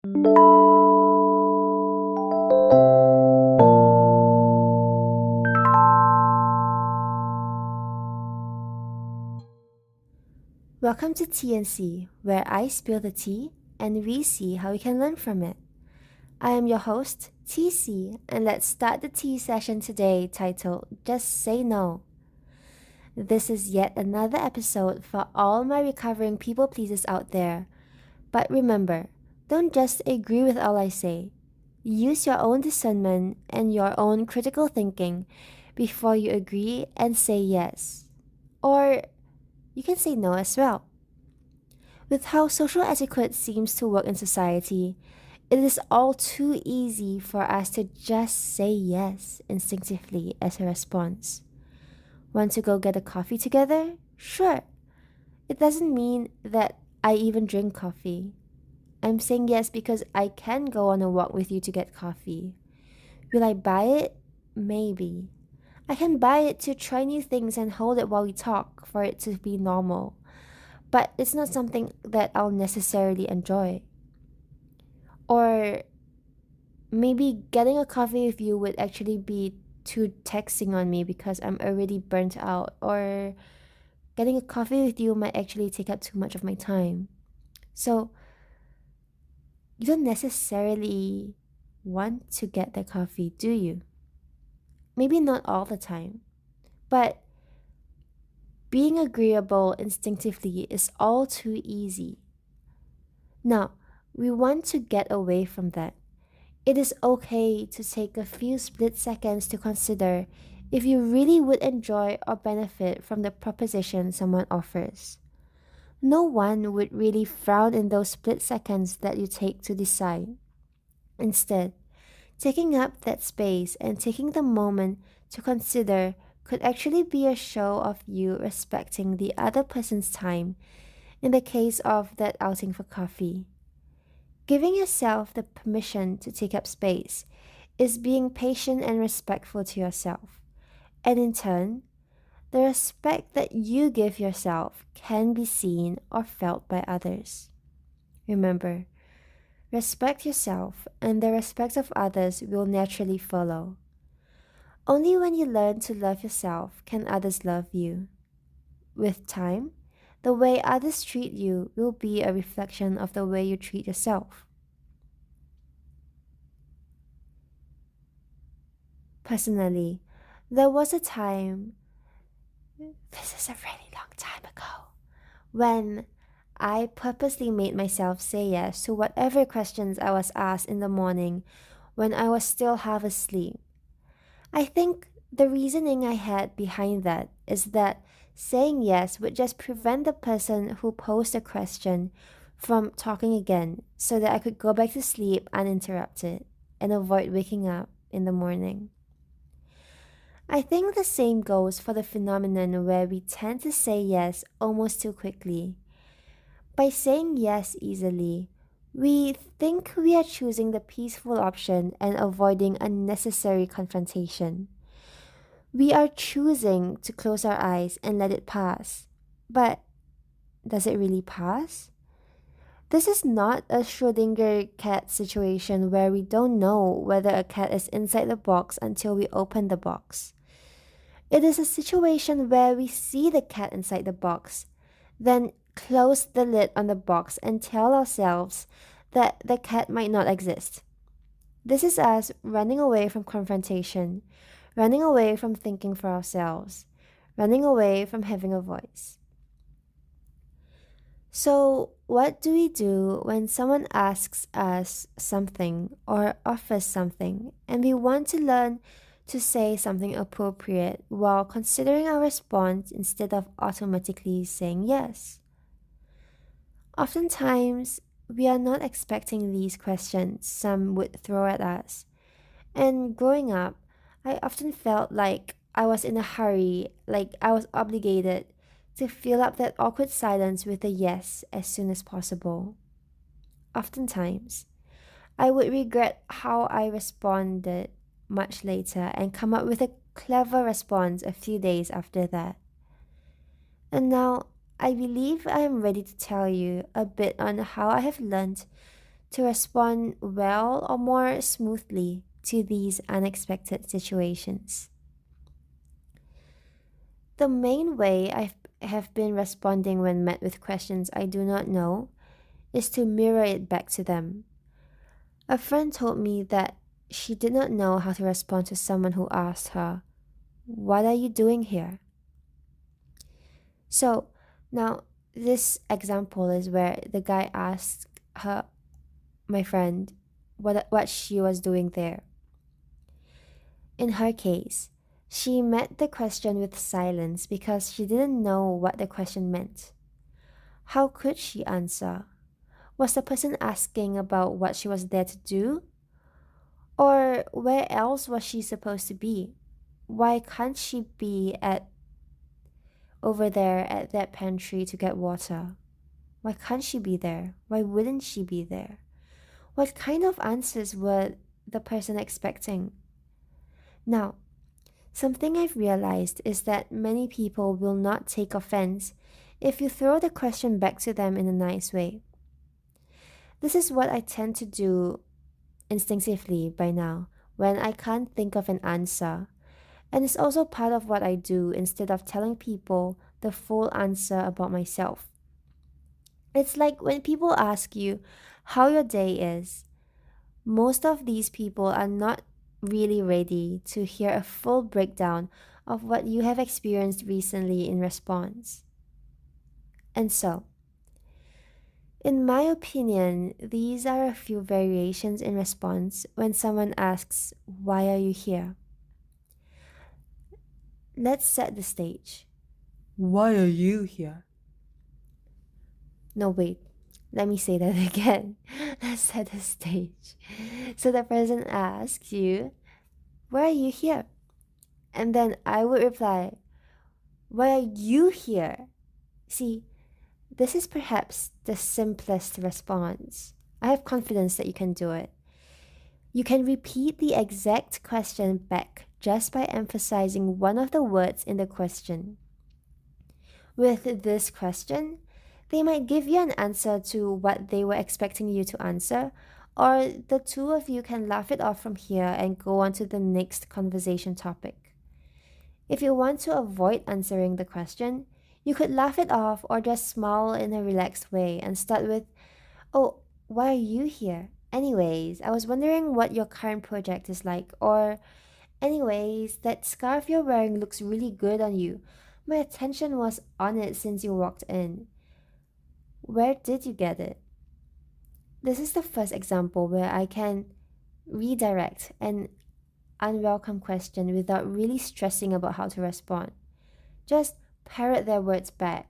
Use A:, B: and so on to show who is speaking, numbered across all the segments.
A: Welcome to TeaSea, where I spill the tea and we see how we can learn from it. I am your host, TeaSea, and let's start the tea session today titled Just Say No. This is yet another episode for all my recovering people pleasers out there. But remember, don't just agree with all I say. Use your own discernment and your own critical thinking before you agree and say yes. Or you can say no as well. With how social etiquette seems to work in society, it is all too easy for us to just say yes instinctively as a response. Want to go get a coffee together? Sure. It doesn't mean that I even drink coffee. I'm saying yes because I can go on a walk with you to get coffee. Will I buy it? Maybe. I can buy it to try new things and hold it while we talk for it to be normal. But it's not something that I'll necessarily enjoy. Or maybe getting a coffee with you would actually be too taxing on me because I'm already burnt out. Or getting a coffee with you might actually take up too much of my time. So you don't necessarily want to get the coffee, do you? Maybe not all the time. But being agreeable instinctively is all too easy. Now, we want to get away from that. It is okay to take a few split seconds to consider if you really would enjoy or benefit from the proposition someone offers. No one would really frown in those split seconds that you take to decide. Instead, taking up that space and taking the moment to consider could actually be a show of you respecting the other person's time in the case of that outing for coffee. Giving yourself the permission to take up space is being patient and respectful to yourself. And in turn, the respect that you give yourself can be seen or felt by others. Remember, respect yourself and the respect of others will naturally follow. Only when you learn to love yourself can others love you. With time, the way others treat you will be a reflection of the way you treat yourself. Personally, there was a time, this is a really long time ago, when I purposely made myself say yes to whatever questions I was asked in the morning when I was still half asleep. I think the reasoning I had behind that is that saying yes would just prevent the person who posed the question from talking again so that I could go back to sleep uninterrupted and avoid waking up in the morning. I think the same goes for the phenomenon where we tend to say yes almost too quickly. By saying yes easily, we think we are choosing the peaceful option and avoiding unnecessary confrontation. We are choosing to close our eyes and let it pass. But does it really pass? This is not a Schrödinger cat situation where we don't know whether a cat is inside the box until we open the box. It is a situation where we see the cat inside the box, then close the lid on the box and tell ourselves that the cat might not exist. This is us running away from confrontation, running away from thinking for ourselves, running away from having a voice. So, what do we do when someone asks us something or offers something and we want to learn to say something appropriate while considering our response instead of automatically saying yes? Oftentimes, we are not expecting these questions some would throw at us. And growing up, I often felt like I was in a hurry, like I was obligated to fill up that awkward silence with a yes as soon as possible. Oftentimes, I would regret how I responded much later and come up with a clever response a few days after that. And now, I believe I am ready to tell you a bit on how I have learned to respond well or more smoothly to these unexpected situations. The main way have been responding when met with questions I do not know is to mirror it back to them. A friend told me that she did not know how to respond to someone who asked her, "What are you doing here?" So, now this example is where the guy asked her, my friend, what she was doing there. In her case, she met the question with silence because she didn't know what the question meant. How could she answer? Was the person asking about what she was there to do? Or where else was she supposed to be? Why can't she be at over there at that pantry to get water? Why can't she be there? Why wouldn't she be there? What kind of answers were the person expecting? Now, something I've realized is that many people will not take offense if you throw the question back to them in a nice way. This is what I tend to do instinctively by now when I can't think of an answer. And it's also part of what I do instead of telling people the full answer about myself. It's like when people ask you how your day is, most of these people are not really ready to hear a full breakdown of what you have experienced recently in response. And so, in my opinion, these are a few variations in response when someone asks, "Why are you here?" Let's set the stage.
B: Why are you here?
A: No, wait. Let me say that again. Let's set the stage. So the person asks you, "Why are you here?" And then I would reply, "Why are you here?" See, this is perhaps the simplest response. I have confidence that you can do it. You can repeat the exact question back just by emphasizing one of the words in the question. With this question, they might give you an answer to what they were expecting you to answer, or the two of you can laugh it off from here and go on to the next conversation topic. If you want to avoid answering the question, you could laugh it off or just smile in a relaxed way and start with, "Oh, why are you here? Anyways, I was wondering what your current project is like," or "Anyways, that scarf you're wearing looks really good on you. My attention was on it since you walked in. Where did you get it?" This is the first example where I can redirect an unwelcome question without really stressing about how to respond. Just parrot their words back.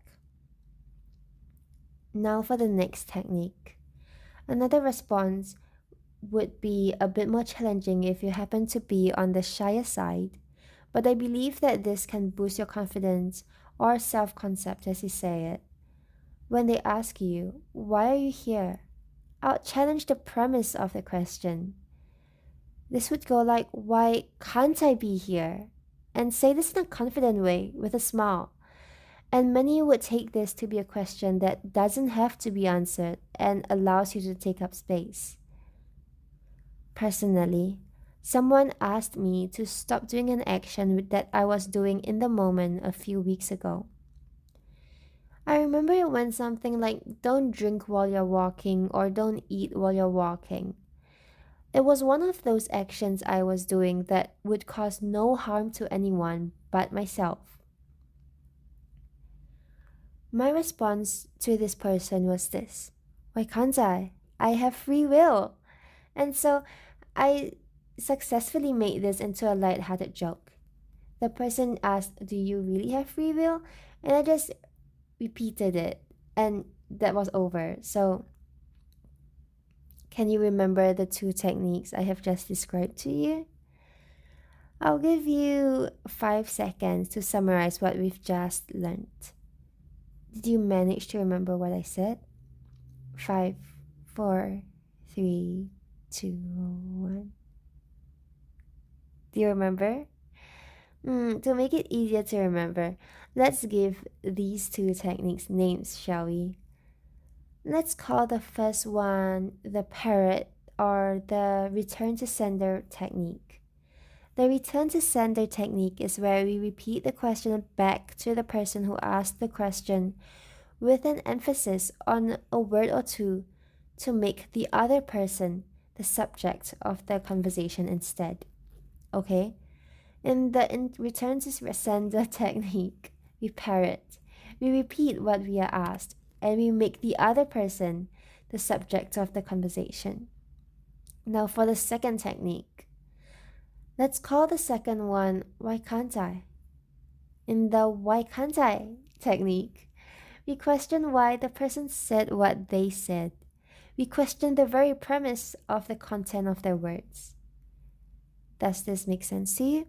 A: Now for the next technique. Another response would be a bit more challenging if you happen to be on the shyer side, but I believe that this can boost your confidence or self concept as you say it. When they ask you, "Why are you here?" I'll challenge the premise of the question. This would go like, "Why can't I be here?" And say this in a confident way with a smile. And many would take this to be a question that doesn't have to be answered and allows you to take up space. Personally, someone asked me to stop doing an action that I was doing in the moment a few weeks ago. I remember it went something like, "Don't drink while you're walking" or "Don't eat while you're walking." It was one of those actions I was doing that would cause no harm to anyone but myself. My response to this person was this: "Why can't I? I have free will." And so I successfully made this into a light-hearted joke. The person asked, "Do you really have free will?" And I just repeated it, and that was over. So, can you remember the two techniques I have just described to you? I'll give you 5 seconds to summarize what we've just learned. Did you manage to remember what I said? Five, four, three, two, one. Do you remember? To make it easier to remember, let's give these two techniques names, shall we? Let's call the first one the parrot or the return to sender technique. The return to sender technique is where we repeat the question back to the person who asked the question with an emphasis on a word or two to make the other person the subject of the conversation instead. Okay? In the return to sender technique, we parrot. We repeat what we are asked and we make the other person the subject of the conversation. Now, for the second technique, let's call the second one why can't I? In the why can't I technique, we question why the person said what they said. We question the very premise of the content of their words. Does this make sense to you?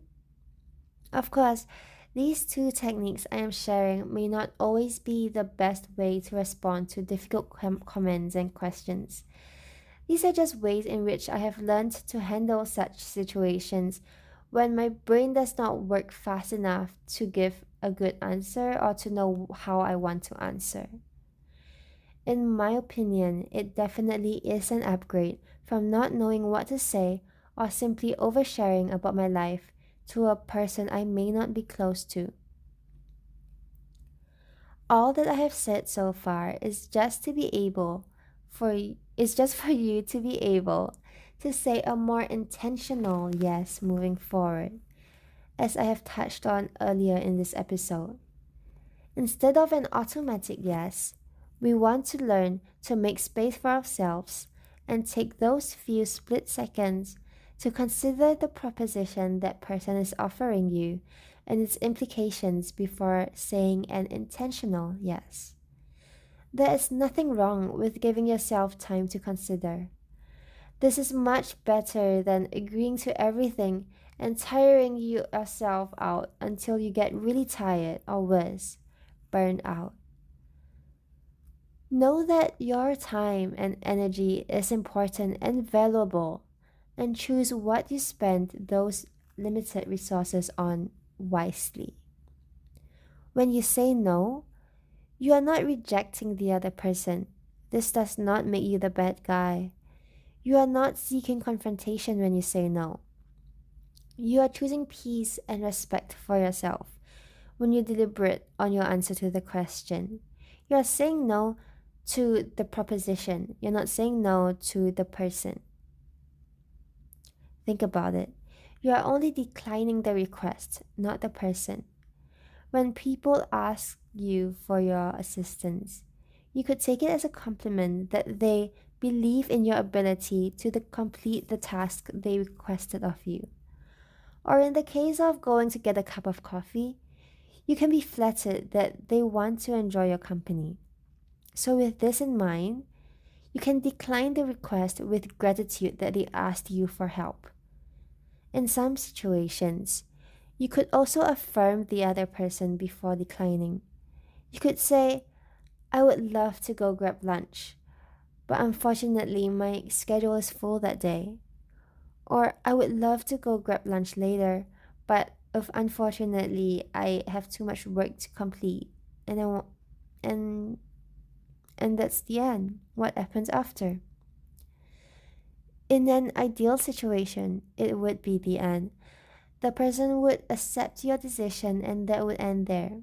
A: Of course, these two techniques I am sharing may not always be the best way to respond to difficult comments and questions. These are just ways in which I have learned to handle such situations when my brain does not work fast enough to give a good answer or to know how I want to answer. In my opinion, it definitely is an upgrade from not knowing what to say or simply oversharing about my life to a person I may not be close to. All that I have said so far is just to be able for is just for you to be able to say a more intentional yes moving forward, as I have touched on earlier in this episode. Instead of an automatic yes, we want to learn to make space for ourselves and take those few split seconds to consider the proposition that person is offering you and its implications before saying an intentional yes. There is nothing wrong with giving yourself time to consider. This is much better than agreeing to everything and tiring yourself out until you get really tired or worse, burned out. Know that your time and energy is important and valuable, and choose what you spend those limited resources on wisely. When you say no, you are not rejecting the other person. This does not make you the bad guy. You are not seeking confrontation when you say no. You are choosing peace and respect for yourself when you deliberate on your answer to the question. You are saying no to the proposition. You're not saying no to the person. Think about it. You are only declining the request, not the person. When people ask you for your assistance, you could take it as a compliment that they believe in your ability to complete the task they requested of you. Or in the case of going to get a cup of coffee, you can be flattered that they want to enjoy your company. So, with this in mind, you can decline the request with gratitude that they asked you for help. In some situations, you could also affirm the other person before declining. You could say, I would love to go grab lunch, but unfortunately my schedule is full that day. Or I would love to go grab lunch later, but if unfortunately I have too much work to complete and I won't, and and that's the end. What happens after? In an ideal situation, it would be the end. The person would accept your decision and that would end there.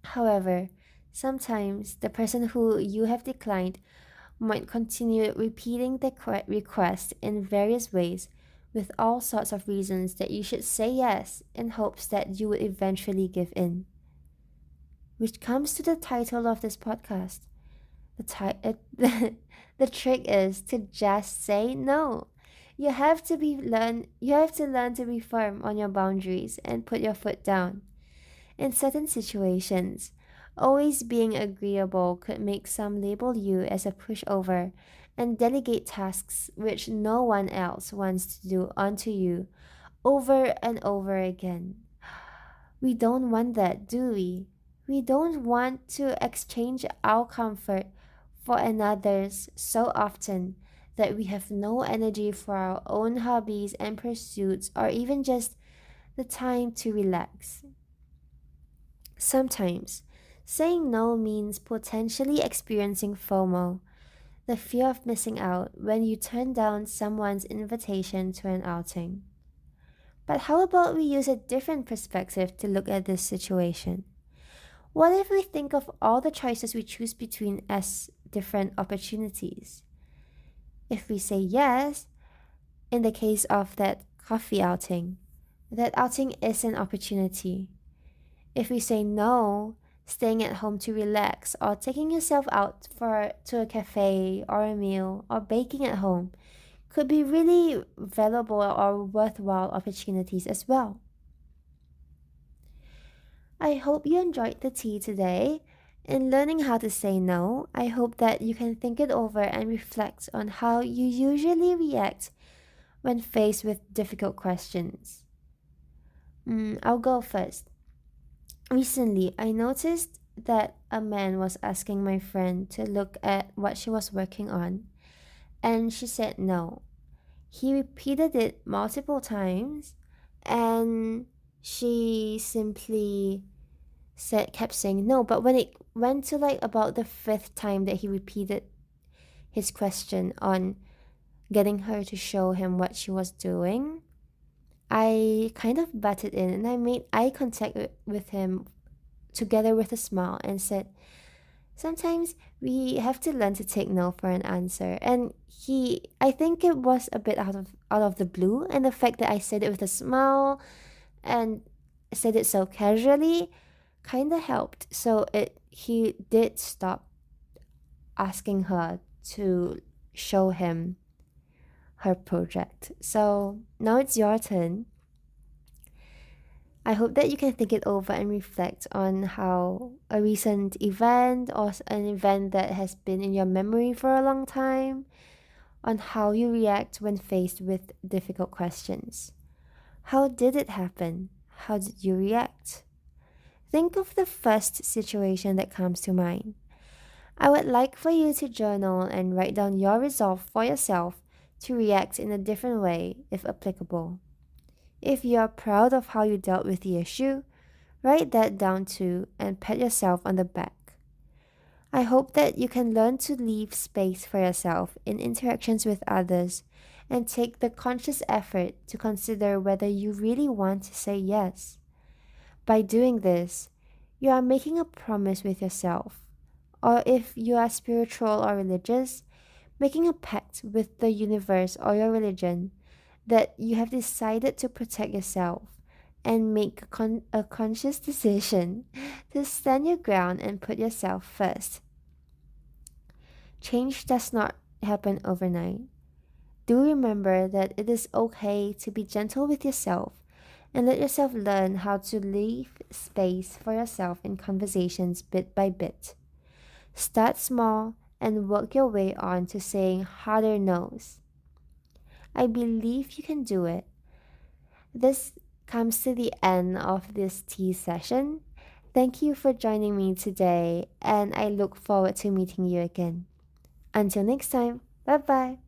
A: However, sometimes the person who you have declined might continue repeating the request in various ways with all sorts of reasons that you should say yes in hopes that you would eventually give in. Which comes to the title of this podcast. The trick is to just say no. You have to learn to be firm on your boundaries and put your foot down. In certain situations, always being agreeable could make some label you as a pushover and delegate tasks which no one else wants to do onto you over and over again. We don't want that, do we? We don't want to exchange our comfort for another's so often that we have no energy for our own hobbies and pursuits or even just the time to relax. Sometimes, Saying no means potentially experiencing FOMO, the fear of missing out when you turn down someone's invitation to an outing. But how about we use a different perspective to look at this situation? What if we think of all the choices we choose between as different opportunities? If we say yes, in the case of that coffee outing, that outing is an opportunity. If we say no, staying at home to relax or taking yourself out for to a cafe or a meal or baking at home could be really valuable or worthwhile opportunities as well. I hope you enjoyed the tea today. In learning how to say no, I hope that you can think it over and reflect on how you usually react when faced with difficult questions. I'll go first. Recently, I noticed that a man was asking my friend to look at what she was working on, and she said no. He repeated it multiple times, and she simply kept saying no. But when it went to like about the fifth time that he repeated his question on getting her to show him what she was doing, I kind of butted in and I made eye contact with him together with a smile and said, sometimes we have to learn to take no for an answer. And I think it was a bit out of the blue, and the fact that I said it with a smile and said it so casually kind of helped. So he did stop asking her to show him her project. So now it's your turn. I hope that you can think it over and reflect on how a recent event or an event that has been in your memory for a long time, on how you react when faced with difficult questions. How did it happen? How did you react? Think of the first situation that comes to mind. I would like for you to journal and write down your resolve for yourself to react in a different way if applicable. If you are proud of how you dealt with the issue, write that down too and pat yourself on the back. I hope that you can learn to leave space for yourself in interactions with others and take the conscious effort to consider whether you really want to say yes. By doing this, you are making a promise with yourself, or if you are spiritual or religious, making a pact with the universe or your religion that you have decided to protect yourself and make a conscious decision to stand your ground and put yourself first. Change does not happen overnight. Do remember that it is okay to be gentle with yourself and let yourself learn how to leave space for yourself in conversations bit by bit. Start small and work your way on to saying harder no's. I believe you can do it. This comes to the end of this tea session. Thank you for joining me today, and I look forward to meeting you again. Until next time, bye bye.